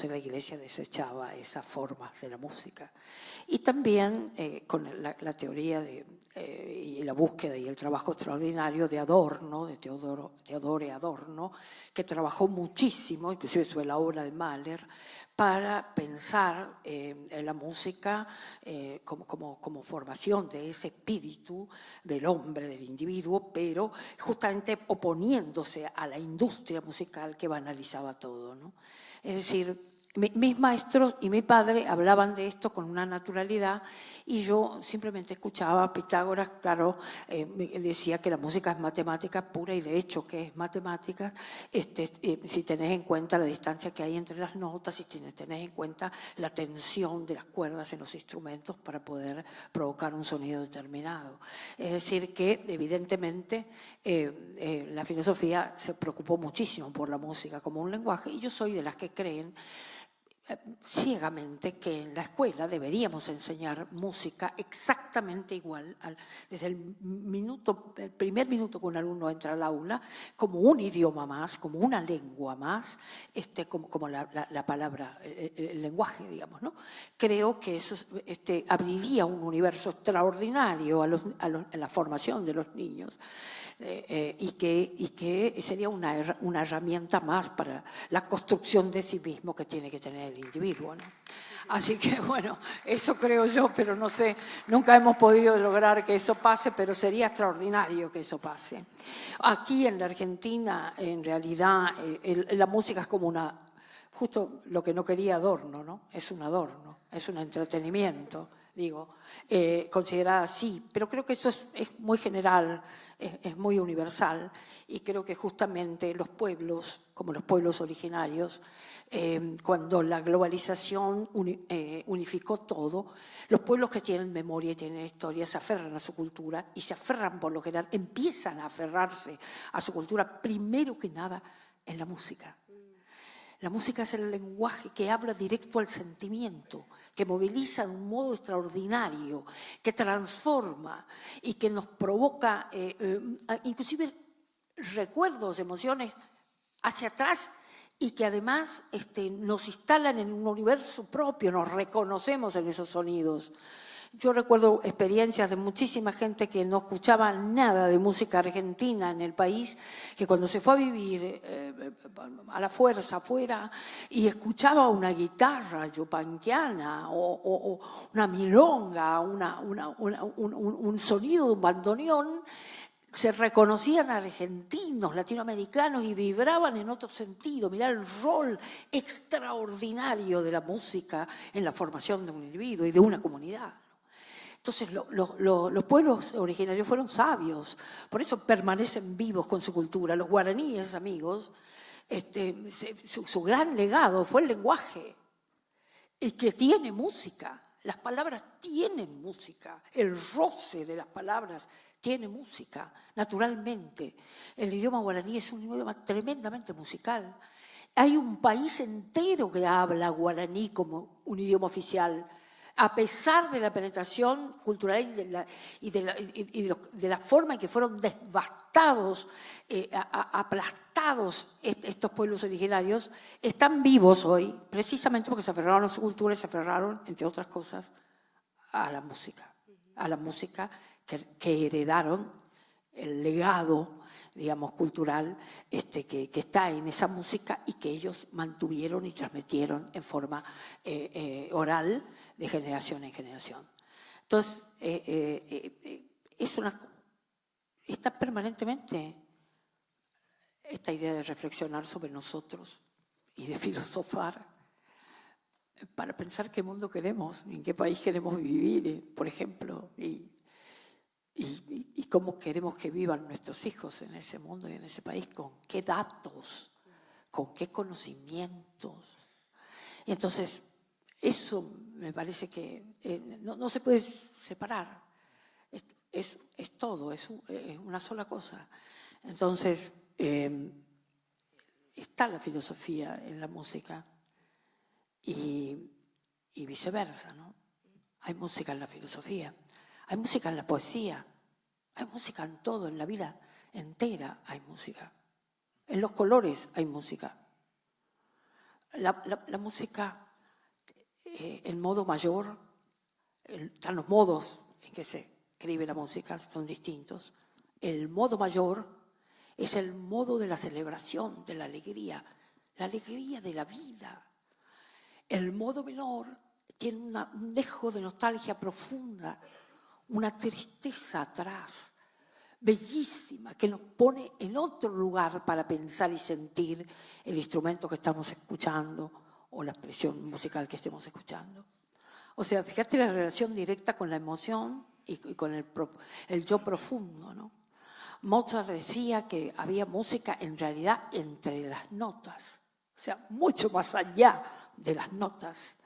la Iglesia desechaba esas formas de la música. Y también con la teoría y la búsqueda y el trabajo extraordinario de Adorno, de Teodore Adorno, que trabajó muchísimo, inclusive sobre la obra de Mahler, para pensar en la música como formación de ese espíritu del hombre, del individuo, pero justamente oponiéndose a la industria musical que banalizaba todo, ¿no? Es decir, mis maestros y mi padre hablaban de esto con una naturalidad y yo simplemente escuchaba a Pitágoras, claro, decía que la música es matemática pura y de hecho que es matemática, si tenés en cuenta la distancia que hay entre las notas y si tenés en cuenta la tensión de las cuerdas en los instrumentos para poder provocar un sonido determinado. Es decir, que evidentemente la filosofía se preocupó muchísimo por la música como un lenguaje y yo soy de las que creen ciegamente que en la escuela deberíamos enseñar música exactamente igual desde el primer minuto que un alumno entra al aula, como un idioma más, como una lengua más, como la palabra, el lenguaje, digamos, ¿no? Creo que eso abriría un universo extraordinario a la formación de los niños. Y que sería una herramienta más para la construcción de sí mismo que tiene que tener el individuo, ¿no? Así que bueno, eso creo yo, pero no sé, nunca hemos podido lograr que eso pase, pero sería extraordinario que eso pase. Aquí en la Argentina, en realidad, la música es como justo lo que no quería Adorno, ¿no? Es un adorno, es un entretenimiento, digo, considerada así, pero creo que eso es muy general, es muy universal y creo que justamente los pueblos, como los pueblos originarios, cuando la globalización unificó todo, los pueblos que tienen memoria y tienen historia se aferran a su cultura y se aferran por lo general, empiezan a aferrarse a su cultura primero que nada en la música. La música es el lenguaje que habla directo al sentimiento, que moviliza de un modo extraordinario, que transforma y que nos provoca inclusive recuerdos, emociones hacia atrás y que además nos instalan en un universo propio, nos reconocemos en esos sonidos. Yo recuerdo experiencias de muchísima gente que no escuchaba nada de música argentina en el país, que cuando se fue a vivir a la fuerza afuera y escuchaba una guitarra yupanquiana o una milonga, un sonido de un bandoneón, se reconocían argentinos, latinoamericanos y vibraban en otro sentido. Mirá el rol extraordinario de la música en la formación de un individuo y de una comunidad. Entonces los pueblos originarios fueron sabios, por eso permanecen vivos con su cultura. Los guaraníes, amigos, su gran legado fue el lenguaje, y que tiene música. Las palabras tienen música, el roce de las palabras tiene música, naturalmente. El idioma guaraní es un idioma tremendamente musical. Hay un país entero que habla guaraní como un idioma oficial, a pesar de la penetración cultural y de la forma en que fueron devastados, aplastados estos pueblos originarios, están vivos hoy, precisamente porque se aferraron a su cultura y se aferraron, entre otras cosas, a la música que heredaron, el legado, digamos, cultural que está en esa música y que ellos mantuvieron y transmitieron en forma oral de generación en generación. Entonces, está permanentemente esta idea de reflexionar sobre nosotros y de filosofar para pensar qué mundo queremos, en qué país queremos vivir, por ejemplo, y cómo queremos que vivan nuestros hijos en ese mundo y en ese país, con qué datos, con qué conocimientos. Y entonces, eso me parece que no se puede separar. Es todo, es una sola cosa. Entonces, está la filosofía en la música y viceversa, ¿no? Hay música en la filosofía, hay música en la poesía, hay música en todo, en la vida entera hay música. En los colores hay música. La música, en modo mayor, están los modos en que se escribe la música, son distintos. El modo mayor es el modo de la celebración, de la alegría de la vida. El modo menor tiene un dejo de nostalgia profunda, una tristeza atrás, bellísima, que nos pone en otro lugar para pensar y sentir el instrumento que estamos escuchando o la expresión musical que estemos escuchando. O sea, fíjate la relación directa con la emoción y con el yo profundo, ¿no? Mozart decía que había música en realidad entre las notas, o sea, mucho más allá de las notas.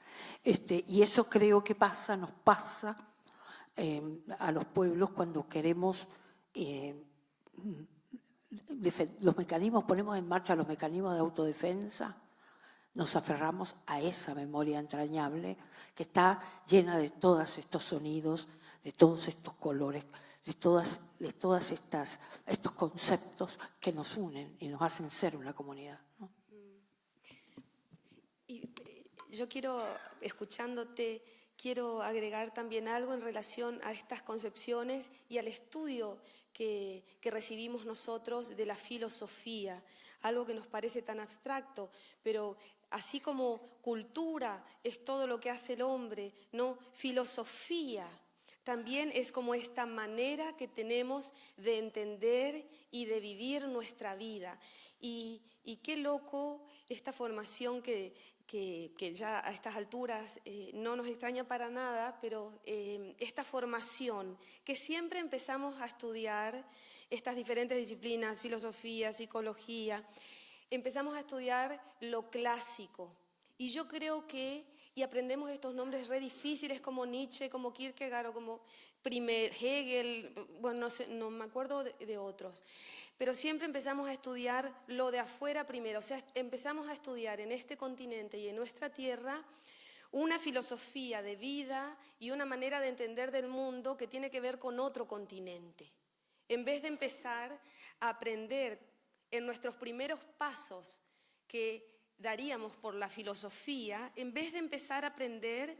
Y eso creo que nos pasa a los pueblos cuando queremos los mecanismos, ponemos en marcha los mecanismos de autodefensa, nos aferramos a esa memoria entrañable que está llena de todos estos sonidos, de todos estos colores, de todas estos conceptos que nos unen y nos hacen ser una comunidad, ¿no? Y yo escuchándote, quiero agregar también algo en relación a estas concepciones y al estudio que recibimos nosotros de la filosofía, algo que nos parece tan abstracto, pero así como cultura es todo lo que hace el hombre, ¿no? Filosofía también es como esta manera que tenemos de entender y de vivir nuestra vida. Y qué loco esta formación que ya a estas alturas no nos extraña para nada, pero esta formación que siempre empezamos a estudiar, estas diferentes disciplinas, filosofía, psicología, empezamos a estudiar lo clásico. Y yo creo y aprendemos estos nombres re difíciles como Nietzsche, como Kierkegaard o como Hegel, bueno, no sé, no me acuerdo de otros. Pero siempre empezamos a estudiar lo de afuera primero, o sea, empezamos a estudiar en este continente y en nuestra tierra una filosofía de vida y una manera de entender del mundo que tiene que ver con otro continente. En vez de empezar a aprender en nuestros primeros pasos que daríamos por la filosofía, en vez de empezar a aprender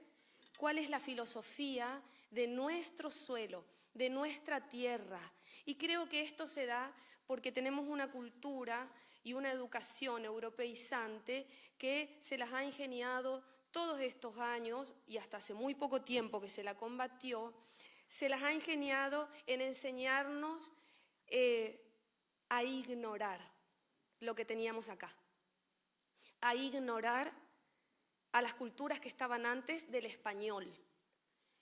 cuál es la filosofía de nuestro suelo, de nuestra tierra. Y creo que esto se da porque tenemos una cultura y una educación europeizante que se las ha ingeniado todos estos años, y hasta hace muy poco tiempo que se la combatió, se las ha ingeniado en enseñarnos a ignorar lo que teníamos acá, a ignorar a las culturas que estaban antes del español.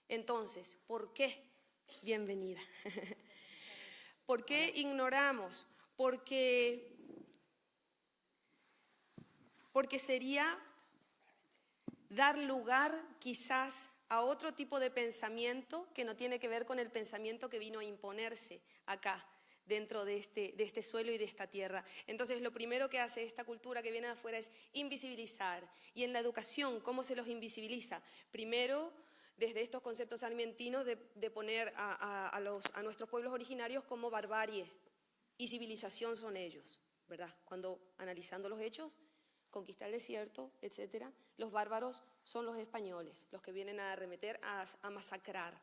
Entonces, ¿por qué? Bienvenida. ¿Por qué ignoramos? Porque sería dar lugar quizás a otro tipo de pensamiento que no tiene que ver con el pensamiento que vino a imponerse acá, dentro de este suelo y de esta tierra. Entonces, lo primero que hace esta cultura que viene de afuera es invisibilizar. Y en la educación, ¿cómo se los invisibiliza? Primero, desde estos conceptos sarmientinos de poner a nuestros pueblos originarios como barbarie y civilización son ellos, ¿verdad? Cuando analizando los hechos, conquista el desierto, etcétera, los bárbaros son los españoles, los que vienen a arremeter, a masacrar,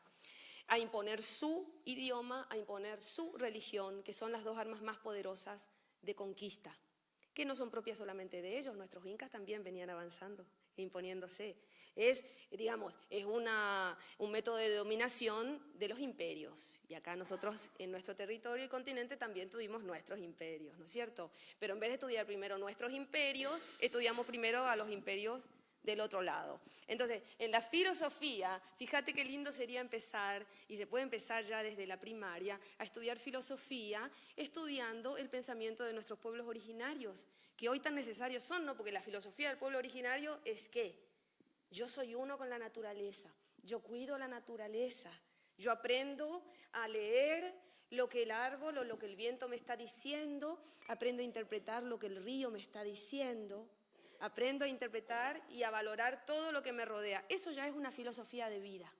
a imponer su idioma, a imponer su religión, que son las dos armas más poderosas de conquista, que no son propias solamente de ellos, nuestros incas también venían avanzando e imponiéndose. Es un método de dominación de los imperios. Y acá nosotros en nuestro territorio y continente también tuvimos nuestros imperios, ¿no es cierto? Pero en vez de estudiar primero nuestros imperios, estudiamos primero a los imperios del otro lado. Entonces, en la filosofía, fíjate qué lindo sería empezar, y se puede empezar ya desde la primaria, a estudiar filosofía, estudiando el pensamiento de nuestros pueblos originarios, que hoy tan necesarios son, ¿no? Porque la filosofía del pueblo originario es ¿qué? Yo soy uno con la naturaleza, yo cuido la naturaleza, yo aprendo a leer lo que el árbol o lo que el viento me está diciendo, aprendo a interpretar lo que el río me está diciendo, aprendo a interpretar y a valorar todo lo que me rodea. Eso ya es una filosofía de vida.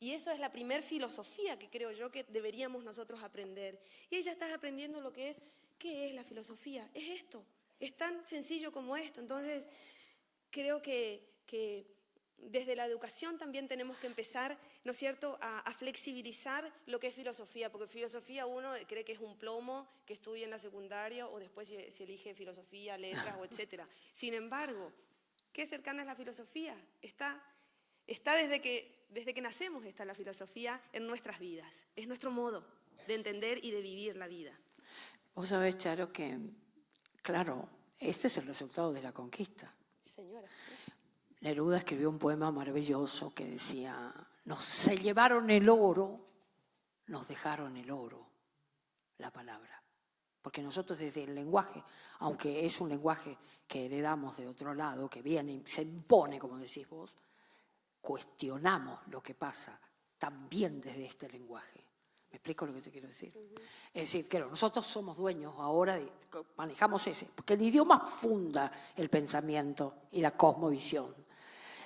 Y eso es la primer filosofía que creo yo que deberíamos nosotros aprender. Y ahí ya estás aprendiendo lo que es, ¿qué es la filosofía? Es esto, Es tan sencillo como esto. Entonces, creo que desde la educación también tenemos que empezar, ¿no es cierto?, a flexibilizar lo que es filosofía, porque filosofía uno cree que es un plomo que estudia en la secundaria o después si elige filosofía, letras o etcétera. Sin embargo, ¿qué cercana es la filosofía? Está desde que nacemos, está la filosofía en nuestras vidas. Es nuestro modo de entender y de vivir la vida. Vos sabés, Charo, que, claro, este es el resultado de la conquista. Señora. Neruda escribió un poema maravilloso que decía: se llevaron el oro, nos dejaron el oro, la palabra. Porque nosotros desde el lenguaje, aunque es un lenguaje que heredamos de otro lado, que viene y se impone, como decís vos, cuestionamos lo que pasa también desde este lenguaje. ¿Me explico lo que te quiero decir? Es decir, que nosotros somos dueños ahora, manejamos ese, porque el idioma funda el pensamiento y la cosmovisión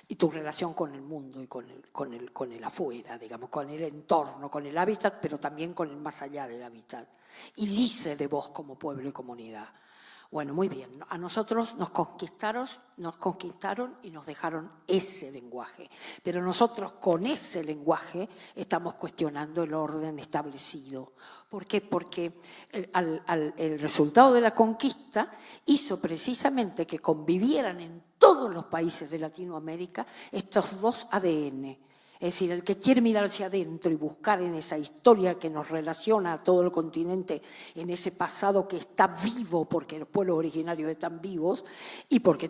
y tu relación con el mundo y con el afuera, digamos, con el entorno, con el hábitat, pero también con el más allá del hábitat. Y dice de vos como pueblo y comunidad. Bueno, muy bien. A nosotros nos conquistaron y nos dejaron ese lenguaje. Pero nosotros con ese lenguaje estamos cuestionando el orden establecido. ¿Por qué? Porque el resultado de la conquista hizo precisamente que convivieran en todos los países de Latinoamérica estos dos ADN. Es decir, el que quiere mirar hacia adentro y buscar en esa historia que nos relaciona a todo el continente, en ese pasado que está vivo porque los pueblos originarios están vivos y porque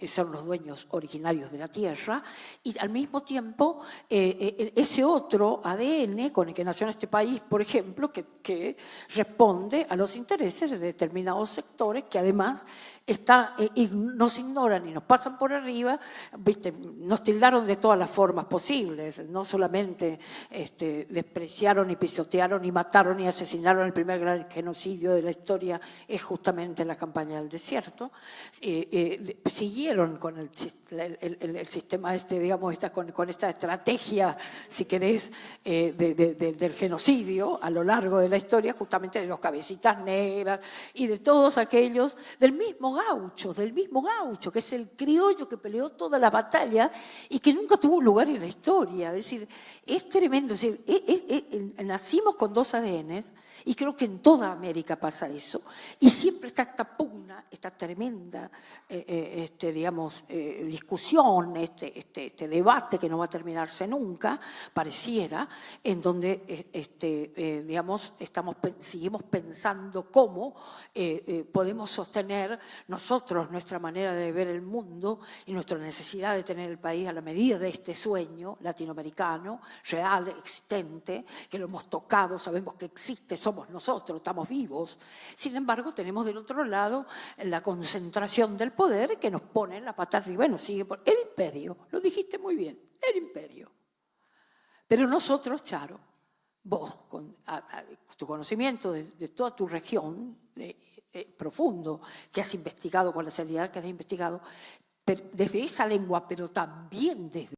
son los dueños originarios de la tierra, y al mismo tiempo ese otro ADN con el que nació en este país, por ejemplo, que responde a los intereses de determinados sectores que además nos ignoran y nos pasan por arriba, ¿viste? Nos tildaron de todas las formas posibles. No solamente despreciaron y pisotearon y mataron y asesinaron. El primer gran genocidio de la historia es justamente la campaña del desierto. Siguieron con el sistema digamos, con esta estrategia, si querés, del genocidio a lo largo de la historia, justamente de los cabecitas negras y de todos aquellos, del mismo gaucho, que es el criollo que peleó toda la batalla y que nunca tuvo lugar en la historia. Es decir, es tremendo. Es decir, nacimos con dos ADNs y creo que en toda América pasa eso. Y siempre está esta pugna, esta tremenda discusión, este debate que no va a terminarse nunca, pareciera, en donde seguimos pensando cómo podemos sostener nosotros nuestra manera de ver el mundo y nuestra necesidad de tener el país a la medida de este sueño latinoamericano, real, existente, que lo hemos tocado, sabemos que existe, somos nosotros, estamos vivos. Sin embargo, tenemos del otro lado la concentración del poder que nos pone la pata arriba y nos sigue por el imperio. Lo dijiste muy bien, el imperio. Pero nosotros, Charo, vos, con tu conocimiento de toda tu región profundo, que has investigado con la seriedad que has investigado, desde esa lengua, pero también desde